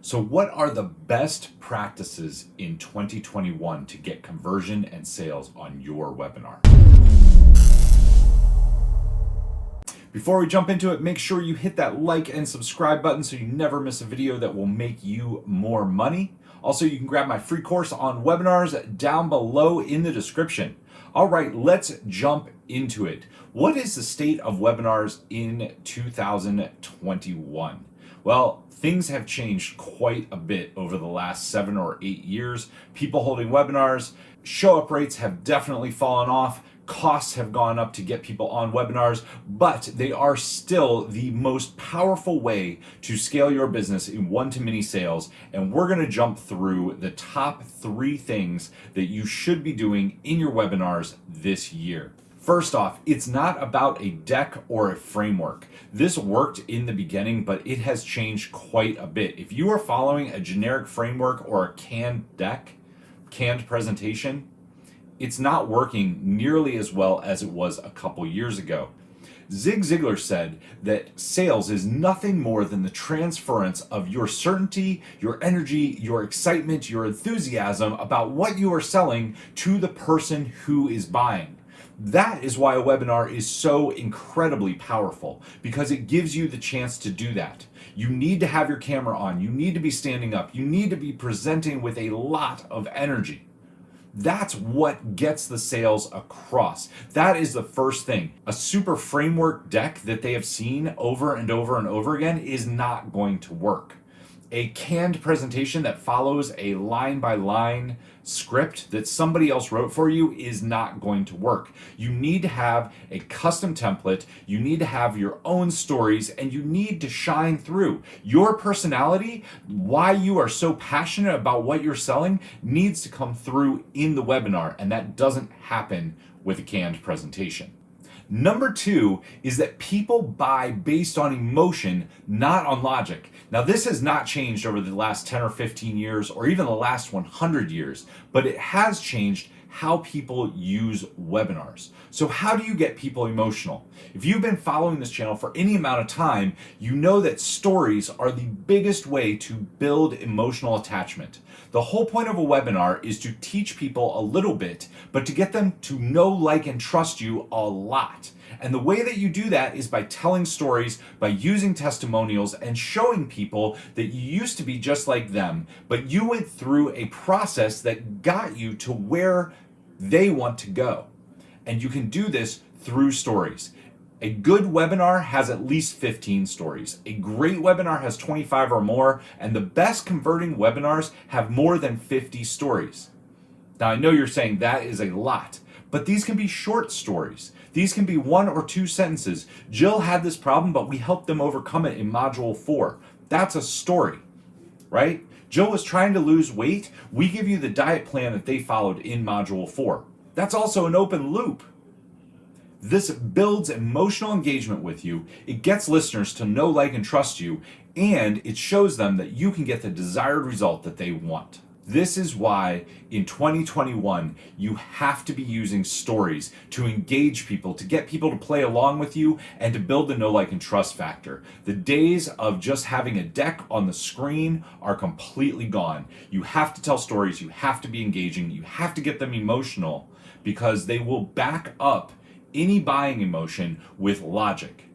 So, what are the best practices in 2021 to get conversion and sales on your webinar? Before we jump into it, make sure you hit that like and subscribe button so you never miss a video that will make you more money. Also, you can grab my free course on webinars down below in the description. All right, let's jump into it. What is the state of webinars in 2021? Well, things have changed quite a bit over the last 7 or 8 years. People holding webinars, show-up rates have definitely fallen off. Costs have gone up to get people on webinars, but they are still the most powerful way to scale your business in one-to-many sales. And we're going to jump through the top 3 things that you should be doing in your webinars this year. First off, it's not about a deck or a framework. This worked in the beginning, but it has changed quite a bit. If you are following a generic framework or a canned deck, canned presentation, it's not working nearly as well as it was a couple years ago. Zig Ziglar said that sales is nothing more than the transference of your certainty, your energy, your excitement, your enthusiasm about what you are selling to the person who is buying. That is why a webinar is so incredibly powerful, because it gives you the chance to do that. You need to have your camera on, you need to be standing up, you need to be presenting with a lot of energy. That's what gets the sales across. That is the first thing. A super framework deck that they have seen over and over and over again is not going to work. A canned presentation that follows a line-by-line script that somebody else wrote for you is not going to work. You need to have a custom template, you need to have your own stories, and you need to shine through. Your personality, why you are so passionate about what you're selling, needs to come through in the webinar, and that doesn't happen with a canned presentation. Number 2 is that people buy based on emotion, not on logic. Now, this has not changed over the last 10 or 15 years or even the last 100 years, but it has changed how people use webinars. So how do you get people emotional? If you've been following this channel for any amount of time, you know that stories are the biggest way to build emotional attachment. The whole point of a webinar is to teach people a little bit, but to get them to know, like, and trust you a lot. And the way that you do that is by telling stories, by using testimonials, and showing people that you used to be just like them, but you went through a process that got you to where they want to go. And you can do this through stories. A good webinar has at least 15 stories. A great webinar has 25 or more, and the best converting webinars have more than 50 stories. Now, I know you're saying that is a lot, but these can be short stories. These can be 1 or 2 sentences. Jill had this problem, but we helped them overcome it in Module 4. That's a story, right? Jill was trying to lose weight. We give you the diet plan that they followed in Module 4. That's also an open loop. This builds emotional engagement with you. It gets listeners to know, like, and trust you, and it shows them that you can get the desired result that they want. This is why in 2021, you have to be using stories to engage people, to get people to play along with you, and to build the know, like, and trust factor. The days of just having a deck on the screen are completely gone. You have to tell stories, you have to be engaging, you have to get them emotional, because they will back up any buying emotion with logic.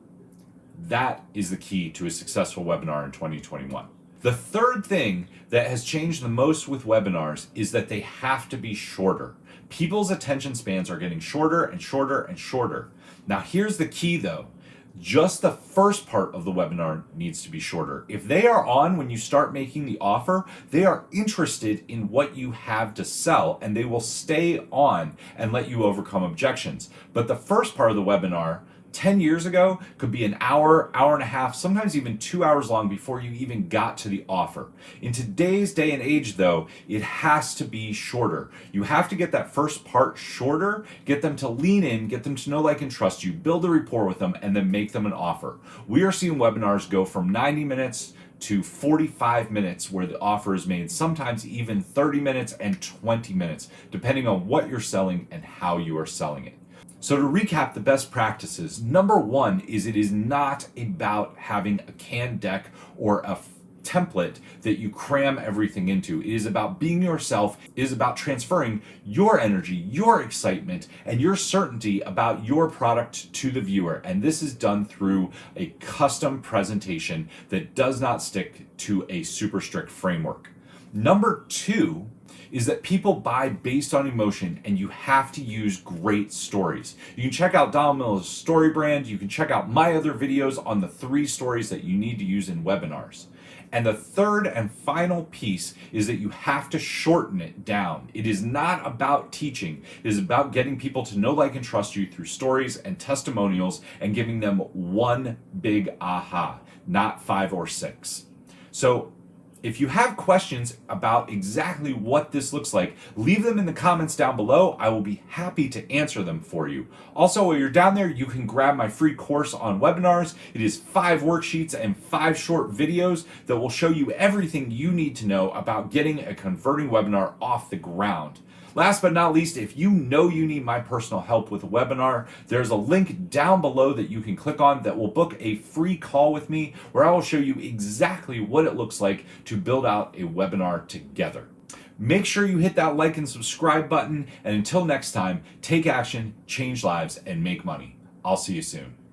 That is the key to a successful webinar in 2021. The third thing that has changed the most with webinars is that they have to be shorter. People's attention spans are getting shorter and shorter and shorter. Now, here's the key though. Just the first part of the webinar needs to be shorter. If they are on when you start making the offer, they are interested in what you have to sell, and they will stay on and let you overcome objections. But the first part of the webinar, 10 years ago, could be an hour, hour and a half, sometimes even 2 hours long before you even got to the offer. In today's day and age, though, it has to be shorter. You have to get that first part shorter, get them to lean in, get them to know, like, and trust you, build a rapport with them, and then make them an offer. We are seeing webinars go from 90 minutes to 45 minutes where the offer is made, sometimes even 30 minutes and 20 minutes, depending on what you're selling and how you are selling it. So to recap the best practices, number 1 is it is not about having a canned deck or a template that you cram everything into. It is about being yourself. It is about transferring your energy, your excitement, and your certainty about your product to the viewer. And this is done through a custom presentation that does not stick to a super strict framework. Number 2 is that people buy based on emotion, and you have to use great stories. You can check out Donald Miller's story brand. You can check out my other videos on the 3 stories that you need to use in webinars. And the third and final piece is that you have to shorten it down. It is not about teaching. It is about getting people to know, like, and trust you through stories and testimonials and giving them one big aha, not 5 or 6. So if you have questions about exactly what this looks like, leave them in the comments down below. I will be happy to answer them for you. Also, while you're down there, you can grab my free course on webinars. It is 5 worksheets and 5 short videos that will show you everything you need to know about getting a converting webinar off the ground. Last but not least, if you know you need my personal help with a webinar, there's a link down below that you can click on that will book a free call with me where I will show you exactly what it looks like to build out a webinar together. Make sure you hit that like and subscribe button, and until next time, take action, change lives, and make money. I'll see you soon.